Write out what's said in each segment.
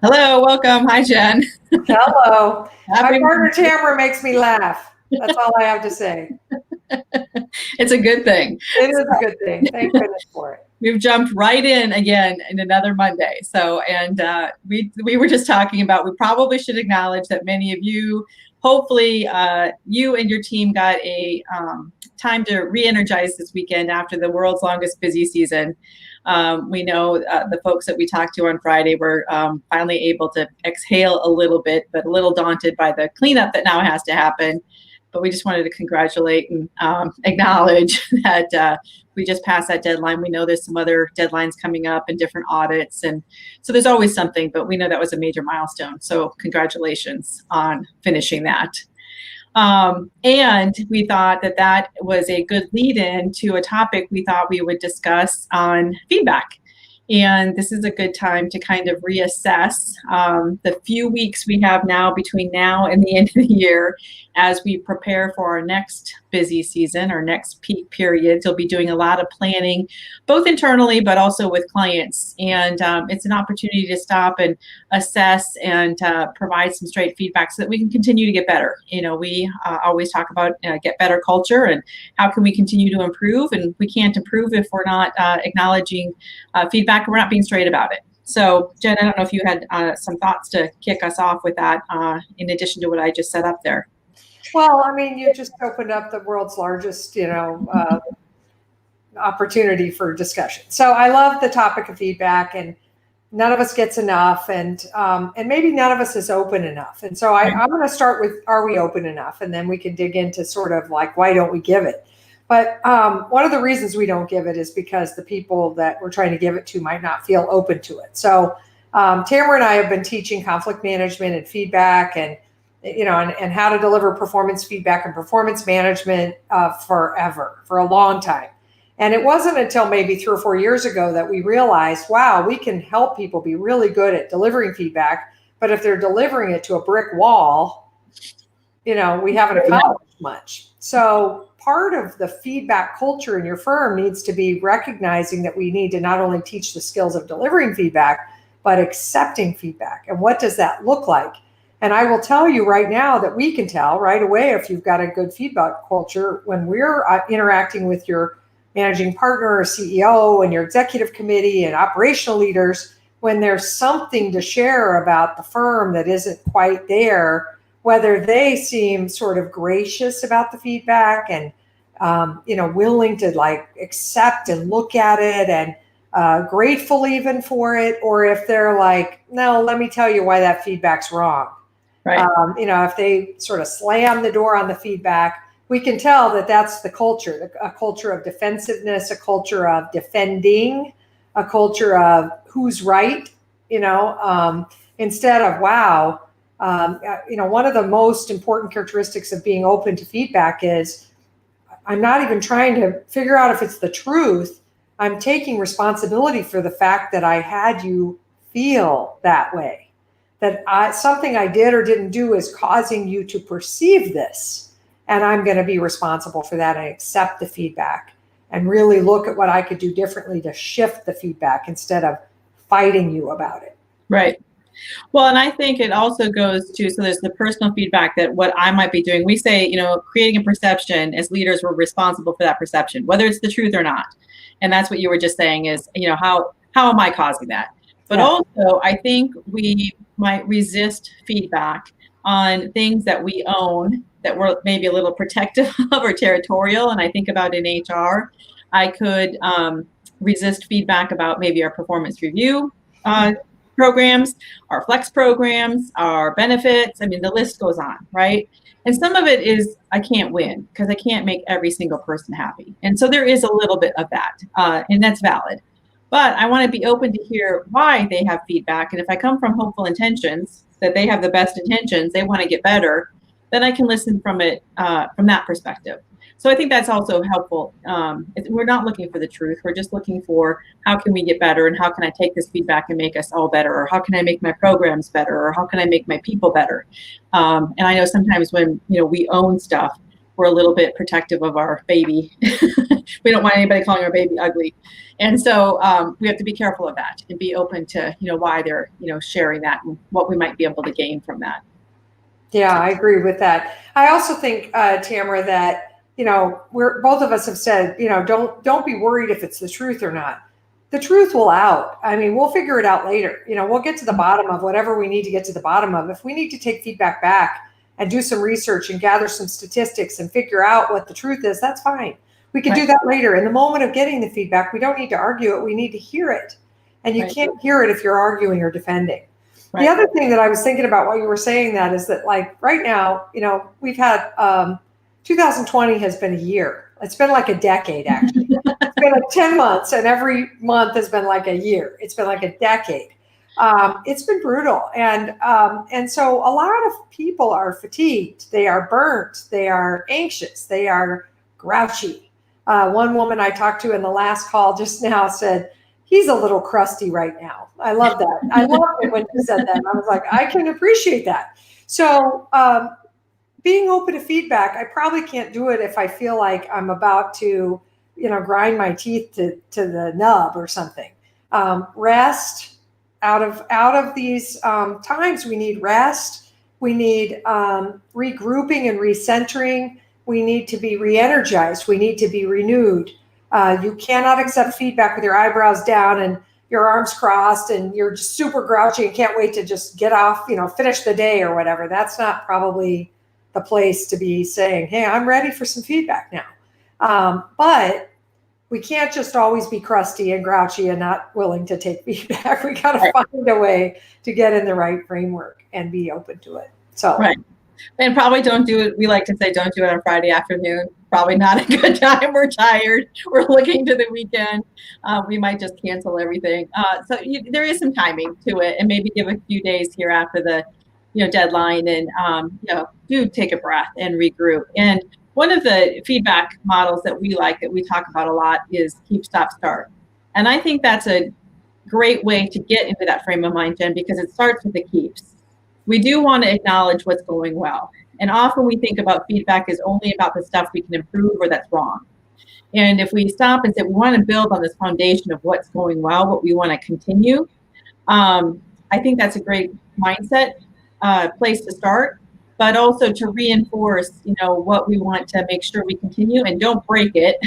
Hello, welcome. Hi, Jen. Hello. My Happy partner Tamera makes me laugh. That's all I have to say. It's a good thing. It is a good thing. Thank goodness for it. We've jumped right in again in another Monday. So, and we were just talking about, we probably should acknowledge that many of you, hopefully you and your team got a time to re-energize this weekend after the world's longest busy season. We know the folks that we talked to on Friday were finally able to exhale a little bit, but a little daunted by the cleanup that now has to happen. But we just wanted to congratulate and acknowledge that we just passed that deadline. We know there's some other deadlines coming up and different audits. And so there's always something, but we know that was a major milestone. So congratulations on finishing that. And we thought that that was a good lead in to a topic we thought we would discuss on feedback. And this is a good time to kind of reassess the few weeks we have now between now and the end of the year as we prepare for our next busy season, our next peak periods. We'll be doing a lot of planning, both internally, but also with clients. And it's an opportunity to stop and assess and provide some straight feedback so that we can continue to get better. You know, we always talk about get better culture and how can we continue to improve. And we can't improve if we're not acknowledging feedback and we're not being straight about it. So Jen, I don't know if you had some thoughts to kick us off with that in addition to what I just set up there. Well, I mean, you just opened up the world's largest, opportunity for discussion. So I love the topic of feedback, and none of us gets enough, and maybe none of us is open enough. And so I'm going to start with, are we open enough? And then we can dig into sort of like, why don't we give it? But one of the reasons we don't give it is because the people that we're trying to give it to might not feel open to it. So Tamera and I have been teaching conflict management and feedback and how to deliver performance feedback and performance management forever, for a long time. And it wasn't until maybe 3 or 4 years ago that we realized, wow, we can help people be really good at delivering feedback. But if they're delivering it to a brick wall, we haven't accomplished much. So part of the feedback culture in your firm needs to be recognizing that we need to not only teach the skills of delivering feedback, but accepting feedback. And what does that look like? And I will tell you right now that we can tell right away if you've got a good feedback culture when we're interacting with your managing partner or CEO and your executive committee and operational leaders, when there's something to share about the firm that isn't quite there, whether they seem sort of gracious about the feedback and willing to like accept and look at it and grateful even for it, or if they're like, no, let me tell you why that feedback's wrong. Right. If they sort of slam the door on the feedback, we can tell that that's the culture, a culture of defensiveness, a culture of defending, a culture of who's right, instead of, wow, one of the most important characteristics of being open to feedback is I'm not even trying to figure out if it's the truth. I'm taking responsibility for the fact that I had you feel that way. That something I did or didn't do is causing you to perceive this. And I'm going to be responsible for that and accept the feedback and really look at what I could do differently to shift the feedback instead of fighting you about it. Right. Well, and I think it also goes to, so there's the personal feedback that what I might be doing. We say, creating a perception, as leaders, we're responsible for that perception, whether it's the truth or not. And that's what you were just saying is, how am I causing that? But also, I think we might resist feedback on things that we own that we're maybe a little protective of or territorial. And I think about in HR, I could resist feedback about maybe our performance review programs, our flex programs, our benefits. I mean, the list goes on, right? And some of it is I can't win because I can't make every single person happy. And so there is a little bit of that, and that's valid. But I want to be open to hear why they have feedback. And if I come from hopeful intentions, that they have the best intentions, they want to get better, then I can listen from it, from that perspective. So I think that's also helpful. We're not looking for the truth. We're just looking for how can we get better and how can I take this feedback and make us all better, or how can I make my programs better, or how can I make my people better? And I know sometimes when we own stuff, we're a little bit protective of our baby. We don't want anybody calling our baby ugly. And so we have to be careful of that and be open to, why they're, sharing that and what we might be able to gain from that. Yeah, I agree with that. I also think, Tamera, that, we're both of us have said, don't be worried if it's the truth or not. The truth will out. I mean, we'll figure it out later. We'll get to the bottom of whatever we need to get to the bottom of. If we need to take feedback back and do some research and gather some statistics and figure out what the truth is, that's fine. We can do that later. In the moment of getting the feedback, we don't need to argue it. We need to hear it. And you can't hear it if you're arguing or defending. The other thing that I was thinking about while you were saying that is that, like, right now, we've had 2020 has been a year. It's been like a decade, actually. It's been like 10 months, and every month has been like a year. It's been like a decade. It's been brutal. And so a lot of people are fatigued. They are burnt. They are anxious. They are grouchy. One woman I talked to in the last call just now said, he's a little crusty right now. I love that. I loved it when you said that. I was like, I can appreciate that. So being open to feedback, I probably can't do it if I feel like I'm about to, grind my teeth to the nub or something. Rest out of these times. We need rest. We need regrouping and recentering. We need to be re-energized. We need to be renewed. You cannot accept feedback with your eyebrows down and your arms crossed and you're just super grouchy and can't wait to just get off, finish the day or whatever. That's not probably the place to be saying, hey, I'm ready for some feedback now. But we can't just always be crusty and grouchy and not willing to take feedback. We got to find a way to get in the right framework and be open to it. So And probably don't do it. We like to say, don't do it on Friday afternoon. Probably not a good time. We're tired. We're looking to the weekend. We might just cancel everything. So there is some timing to it, and maybe give a few days here after the, deadline, and do take a breath and regroup. And one of the feedback models that we like, that we talk about a lot, is keep, stop, start. And I think that's a great way to get into that frame of mind, Jen, because it starts with the keeps. We do want to acknowledge what's going well. And often we think about feedback as only about the stuff we can improve or that's wrong. And if we stop and say, we want to build on this foundation of what's going well, what we want to continue, I think that's a great mindset place to start, but also to reinforce, what we want to make sure we continue, and don't break it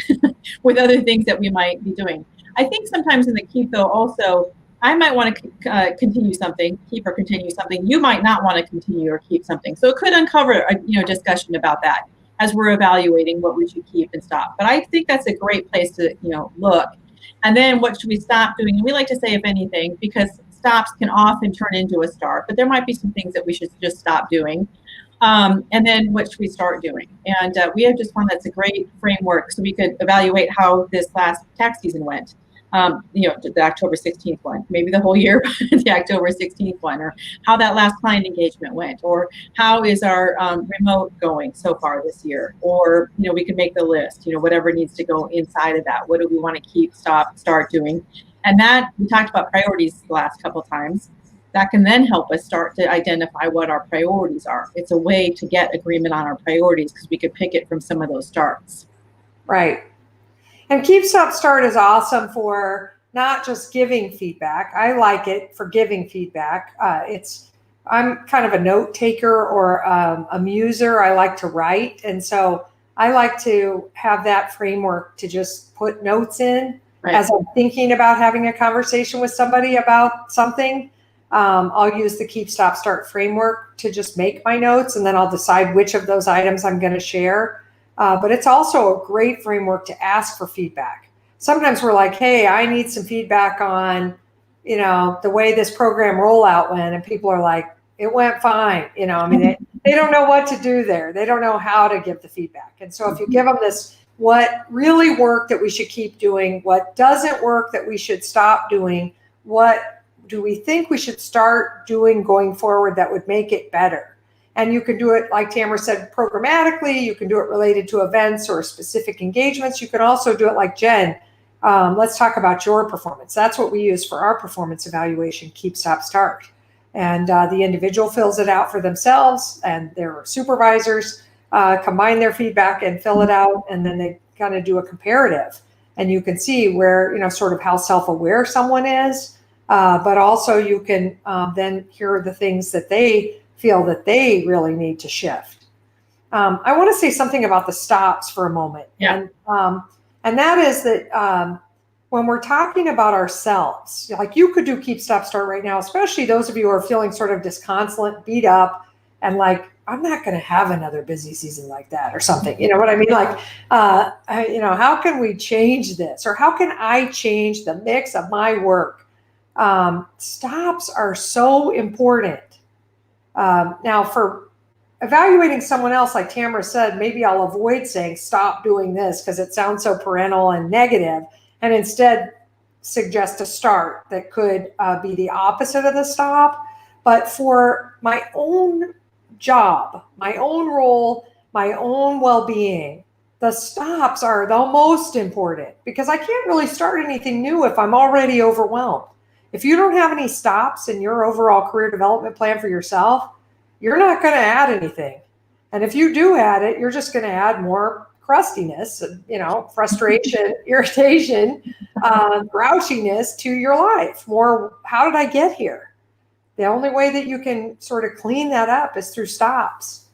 with other things that we might be doing. I think sometimes in the keep, though, also, I might want to continue something, keep or continue something. You might not want to continue or keep something. So it could uncover a discussion about that as we're evaluating what we should keep and stop. But I think that's a great place to look. And then what should we stop doing? And we like to say, if anything, because stops can often turn into a start. But there might be some things that we should just stop doing. And then what should we start doing? And we have just found that's a great framework, so we could evaluate how this last tax season went. The October 16th one, maybe the whole year, the October 16th one, or how that last client engagement went, or how is our remote going so far this year, or, we can make the list, whatever needs to go inside of that. What do we want to keep, stop, start doing? And that, we talked about priorities the last couple of times. That can then help us start to identify what our priorities are. It's a way to get agreement on our priorities, because we could pick it from some of those starts. Right. And keep, stop, start is awesome for not just giving feedback. I like it for giving feedback. I'm kind of a note taker or a muser. I like to write. And so I like to have that framework to just put notes in as I'm thinking about having a conversation with somebody about something. I'll use the keep, stop, start framework to just make my notes, and then I'll decide which of those items I'm going to share. But it's also a great framework to ask for feedback. Sometimes we're like, hey, I need some feedback on, the way this program rollout went. And people are like, it went fine. They don't know what to do there. They don't know how to give the feedback. And so if you give them this, what really worked that we should keep doing, what doesn't work that we should stop doing, what do we think we should start doing going forward that would make it better? And you can do it, like Tamera said, programmatically. You can do it related to events or specific engagements. You can also do it like Jen. Let's talk about your performance. That's what we use for our performance evaluation, keep, stop, start. And the individual fills it out for themselves and their supervisors. combine their feedback and fill it out, and then they kind of do a comparative. And you can see where, sort of how self-aware someone is, but also you can then hear the things that they feel that they really need to shift. I want to say something about the stops for a moment. Yeah. And that is that when we're talking about ourselves, like you could do keep, stop, start right now, especially those of you who are feeling sort of disconsolate, beat up, and like, I'm not going to have another busy season like that or something. You know what I mean? Like, how can we change this? Or how can I change the mix of my work? Stops are so important. Now, for evaluating someone else, like Tamera said, maybe I'll avoid saying stop doing this because it sounds so parental and negative, and instead suggest a start that could be the opposite of the stop. But for my own job, my own role, my own well-being, the stops are the most important, because I can't really start anything new if I'm already overwhelmed. If you don't have any stops in your overall career development plan for yourself, you're not going to add anything. And if you do add it, you're just going to add more crustiness, frustration, irritation, grouchiness to your life. More, how did I get here? The only way that you can sort of clean that up is through stops.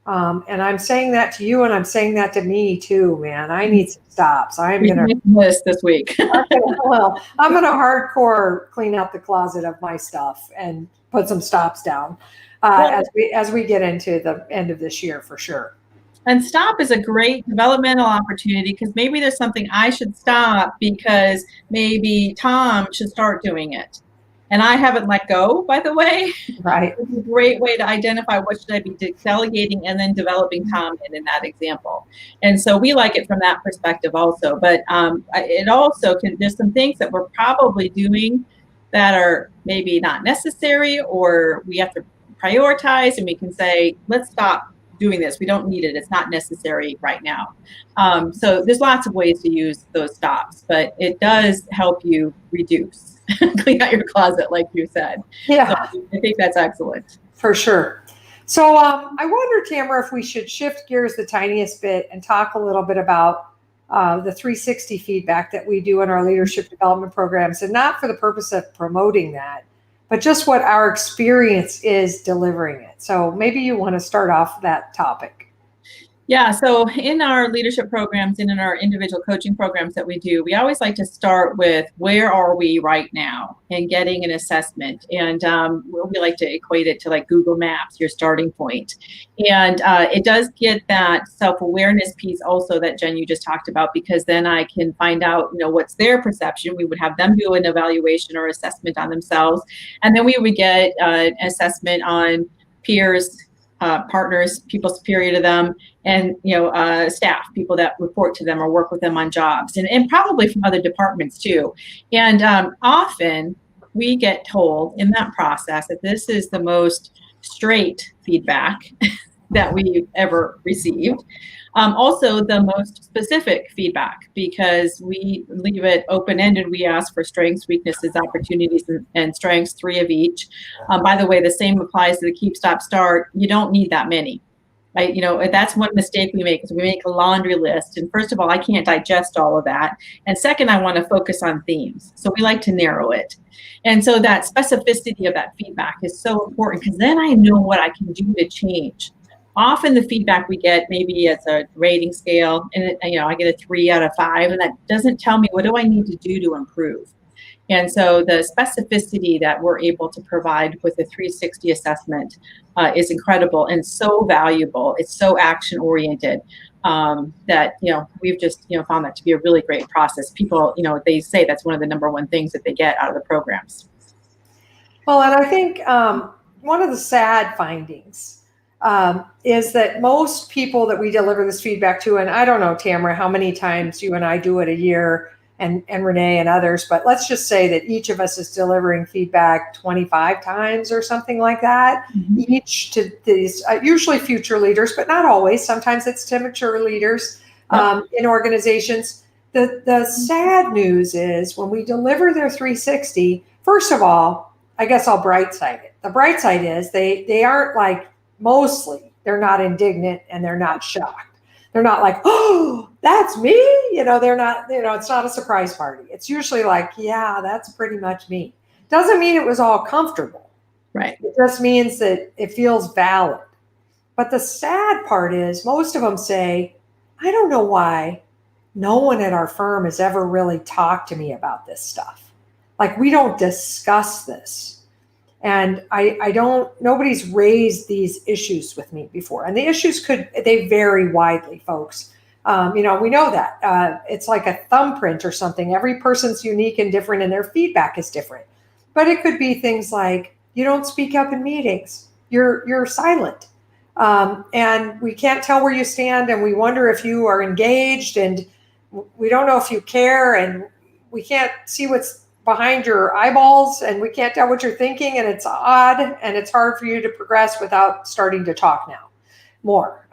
And I'm saying that to you, and I'm saying that to me too, man. I need some stops. I'm going to list this week. I'm going to hardcore clean out the closet of my stuff and put some stops down as we get into the end of this year for sure. And stop is a great developmental opportunity, because maybe there's something I should stop because maybe Tom should start doing it. And I haven't let go, by the way. Right. It's a great way to identify what should I be delegating and then developing Tom in that example. And so we like it from that perspective also. But it also there's some things that we're probably doing that are maybe not necessary, or we have to prioritize, and we can say, let's stop doing this. We don't need it. It's not necessary right now. So there's lots of ways to use those stops, but it does help you reduce. Clean out your closet, like you said. Yeah. So I think that's excellent. For sure. So I wonder, Tamera, if we should shift gears the tiniest bit and talk a little bit about the 360 feedback that we do in our leadership development programs, and not for the purpose of promoting that, but just what our experience is delivering it. So maybe you want to start off that topic. Yeah, so in our leadership programs and in our individual coaching programs that we do, we always like to start with where are we right now and getting an assessment. And we like to equate it to like Google Maps, your starting point. And it does get that self-awareness piece also that Jen, you just talked about, because then I can find out, what's their perception. We would have them do an evaluation or assessment on themselves. And then we would get an assessment on peers, partners, people superior to them, and staff, people that report to them or work with them on jobs, and probably from other departments too. And often we get told in that process that this is the most straight feedback that we've ever received. Also the most specific feedback, because we leave it open-ended. We ask for strengths, weaknesses, opportunities, and strengths, 3 of each. By the way, the same applies to the keep, stop, start. You don't need that many. Right? That's one mistake we make, is we make a laundry list. And first of all, I can't digest all of that. And second, I want to focus on themes. So we like to narrow it. And so that specificity of that feedback is so important, because then I know what I can do to change. Often the feedback we get, maybe it's a rating scale, and I get a 3 out of 5, and that doesn't tell me what do I need to do to improve. And so the specificity that we're able to provide with the 360 assessment is incredible and so valuable. It's so action oriented that we've just found that to be a really great process. People, they say that's one of the number one things that they get out of the programs. Well, and I think one of the sad findings is that most people that we deliver this feedback to, and I don't know, Tamera, how many times you and I do it a year, and Renee and others, but let's just say that each of us is delivering feedback 25 times or something like that, each to these usually future leaders, but not always. Sometimes it's to mature leaders in organizations. The sad news is when we deliver their 360, first of all, I guess I'll bright side it. The bright side is they aren't like mostly they're not indignant and they're not shocked. They're not like, oh, that's me. They're not, it's not a surprise party. It's usually like, yeah, that's pretty much me. Doesn't mean it was all comfortable. Right. It just means that it feels valid. But the sad part is most of them say, I don't know why no one at our firm has ever really talked to me about this stuff. Like, we don't discuss this. And nobody's raised these issues with me before. And the issues they vary widely, folks. We know that. It's like a thumbprint or something. Every person's unique and different, and their feedback is different. But it could be things like, you don't speak up in meetings. You're silent. And we can't tell where you stand, and we wonder if you are engaged, and we don't know if you care, and we can't see what's behind your eyeballs, and we can't tell what you're thinking, and it's odd, and it's hard for you to progress without starting to talk now more.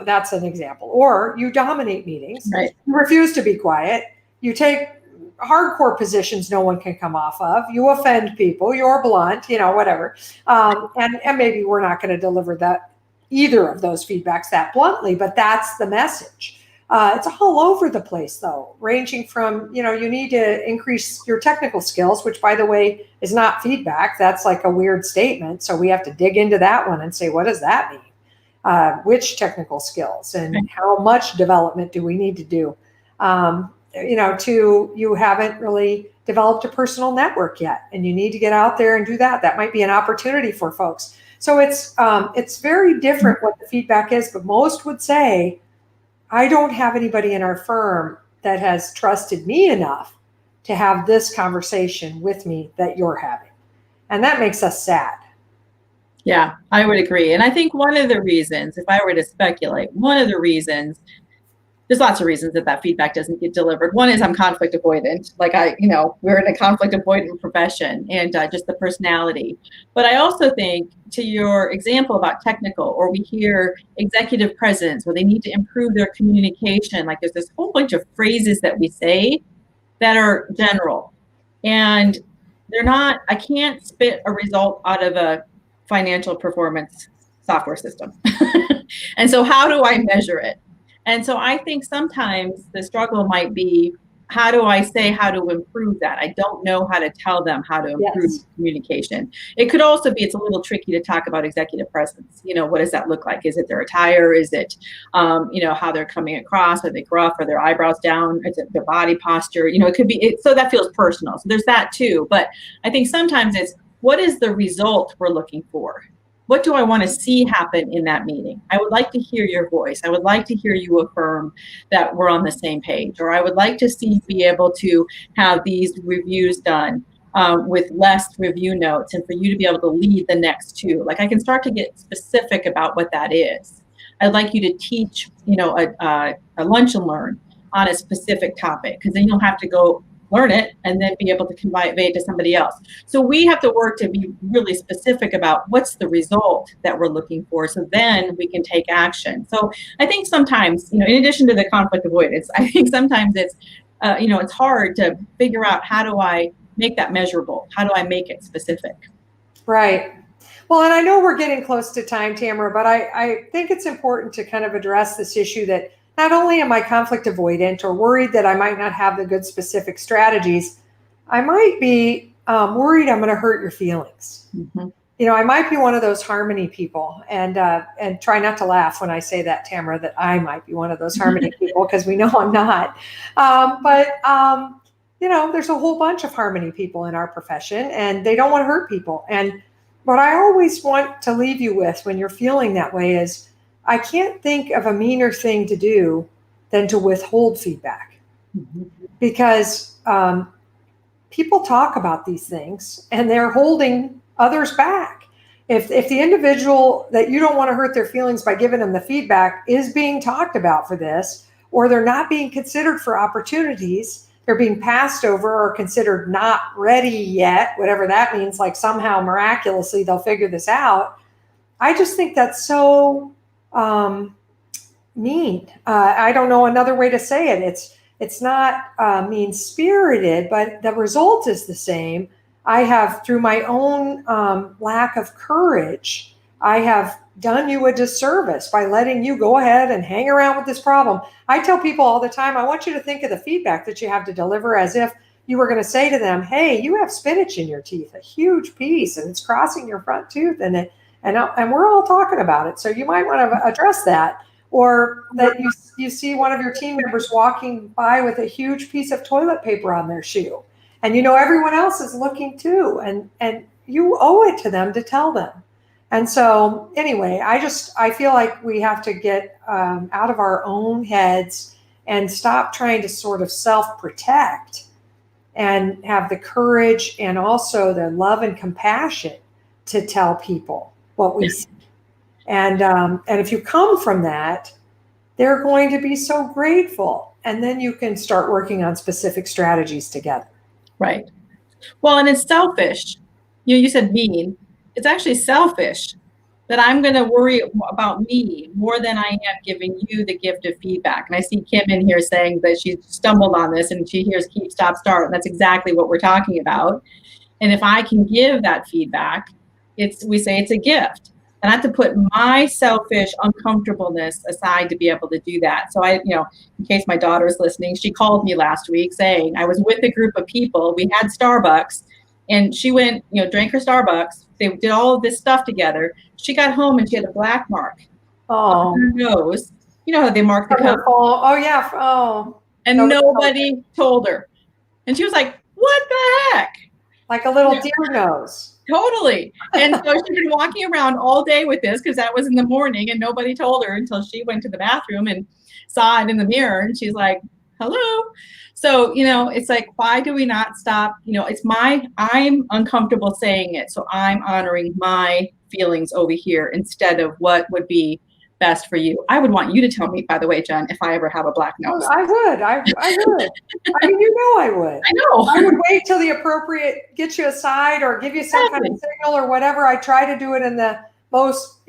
That's an example. Or you dominate meetings. Right. You refuse to be quiet. You take hardcore positions no one can come off of. You offend people. You're blunt, whatever. And maybe we're not going to deliver either of those feedbacks that bluntly, but that's the message. It's all over the place, though, ranging from, you need to increase your technical skills, which, by the way, is not feedback. That's like a weird statement. So we have to dig into that one and say, what does that mean? Which technical skills and how much development do we need to do? You haven't really developed a personal network yet, and you need to get out there and do that. That might be an opportunity for folks. So it's very different what the feedback is, but most would say, I don't have anybody in our firm that has trusted me enough to have this conversation with me that you're having. And that makes us sad. Yeah, I would agree. And I think one of the reasons, if I were to speculate, there's lots of reasons that feedback doesn't get delivered. One is I'm conflict avoidant. Like we're in a conflict avoidant profession, and just the personality. But I also think, to your example about technical, or we hear executive presence, where they need to improve their communication. Like, there's this whole bunch of phrases that we say that are general, and I can't spit a result out of a financial performance software system. And so how do I measure it? And so I think sometimes the struggle might be, how do I say how to improve that? I don't know how to tell them how to improve communication. It could also be, it's a little tricky to talk about executive presence. What does that look like? Is it their attire? Is it, how they're coming across? Are they gruff? Are their eyebrows down? Is it their body posture? It could be, so that feels personal. So there's that too. But I think sometimes it's, what is the result we're looking for? What do I want to see happen in that meeting? I would like to hear your voice. I would like to hear you affirm that we're on the same page. Or I would like to see you be able to have these reviews done with less review notes, and for you to be able to lead the next two. Like, I can start to get specific about what that is. I'd like you to teach, a lunch and learn on a specific topic, because then you'll have to go learn it and then be able to convey it to somebody else. So we have to work to be really specific about what's the result that we're looking for, so then we can take action. So I think sometimes, in addition to the conflict avoidance, I think sometimes it's, it's hard to figure out, how do I make that measurable? How do I make it specific? Right. Well, and I know we're getting close to time, Tamera, but I think it's important to kind of address this issue that not only am I conflict avoidant or worried that I might not have the good specific strategies, I might be worried I'm going to hurt your feelings. Mm-hmm. I might be one of those harmony people, and try not to laugh when I say that, Tamera, that I might be one of those harmony people, because we know I'm not. But there's a whole bunch of harmony people in our profession, and they don't want to hurt people. And what I always want to leave you with when you're feeling that way is, I can't think of a meaner thing to do than to withhold feedback, because people talk about these things and they're holding others back. If the individual that you don't want to hurt their feelings by giving them the feedback is being talked about for this, or they're not being considered for opportunities, they're being passed over or considered not ready yet, whatever that means, like somehow miraculously they'll figure this out. I just think that's so mean. I don't know another way to say it. It's not mean-spirited, but the result is the same. I have, through my own lack of courage, I have done you a disservice by letting you go ahead and hang around with this problem. I tell people all the time, I want you to think of the feedback that you have to deliver as if you were going to say to them, hey, you have spinach in your teeth, a huge piece, and it's crossing your front tooth, and we're all talking about it. So you might want to address that. Or that you see one of your team members walking by with a huge piece of toilet paper on their shoe, and everyone else is looking too, and you owe it to them to tell them. And so anyway, I feel like we have to get out of our own heads and stop trying to sort of self-protect, and have the courage and also the love and compassion to tell people what we see. And if you come from that, they're going to be so grateful. And then you can start working on specific strategies together. Right. Well, and it's selfish. You said mean. It's actually selfish that I'm going to worry about me more than I am giving you the gift of feedback. And I see Kim in here saying that she stumbled on this and she hears keep, stop, start. And that's exactly what we're talking about. And if I can give that feedback, we say it's a gift. And I have to put my selfish uncomfortableness aside to be able to do that. So in case my daughter's listening, she called me last week saying I was with a group of people. We had Starbucks, and she went, drank her Starbucks. They did all of this stuff together. She got home and she had a black mark on her nose. You know how they mark the cup? Oh, yeah. Oh. And nobody told her. And she was like, what the heck? Like a little deer nose. Totally. And so she's been walking around all day with this because that was in the morning, and nobody told her until she went to the bathroom and saw it in the mirror. And she's like, hello. So, it's like, why do we not stop? I'm uncomfortable saying it. So I'm honoring my feelings over here instead of what would be best for you. I would want you to tell me, by the way, Jen, if I ever have a black nose. I would. I would. I mean, I would. I know. I would wait till the appropriate, get you aside or give you some kind of signal or whatever. I try to do it in the most,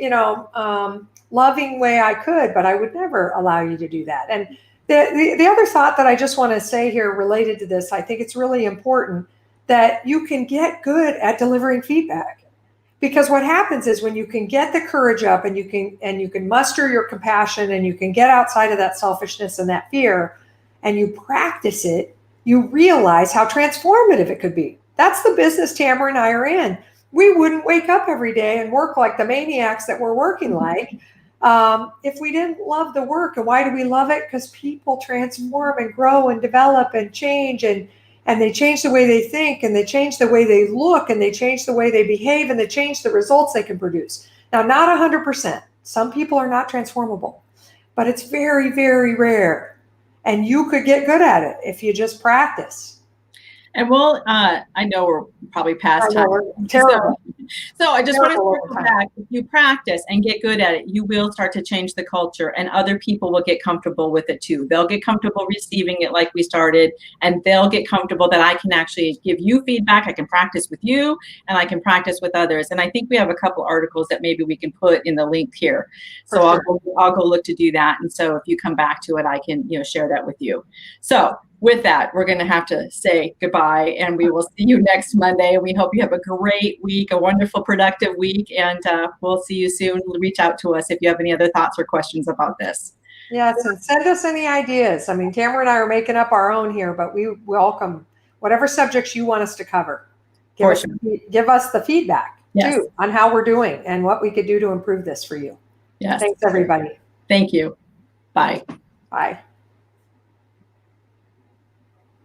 loving way I could, but I would never allow you to do that. And the other thought that I just want to say here related to this, I think it's really important that you can get good at delivering feedback. Because what happens is when you can get the courage up and you can muster your compassion and you can get outside of that selfishness and that fear and you practice it, you realize how transformative it could be. That's the business Tamera and I are in. We wouldn't wake up every day and work like the maniacs that we're working like if we didn't love the work. And why do we love it? Because people transform and grow and develop and change, and they change the way they think, and they change the way they look, and they change the way they behave, and they change the results they can produce. Now, not 100%. Some people are not transformable, but it's very, very rare. And you could get good at it if you just practice. And I know we're probably past time. Terrible. So I just want to circle back. If you practice and get good at it, you will start to change the culture, and other people will get comfortable with it too. They'll get comfortable receiving it like we started, and they'll get comfortable that I can actually give you feedback. I can practice with you, and I can practice with others. And I think we have a couple articles that maybe we can put in the link here. So I'll go look to do that. And so if you come back to it, I can share that with you. So with that, we're going to have to say goodbye, and we will see you next Monday. We hope you have a great week, a wonderful, productive week, and we'll see you soon. Reach out to us if you have any other thoughts or questions about this. Yes, and send us any ideas. I mean, Tamera and I are making up our own here, but we welcome whatever subjects you want us to cover. Give us the feedback, too, on how we're doing and what we could do to improve this for you. Yes. Thanks, everybody. Thank you. Bye. Bye.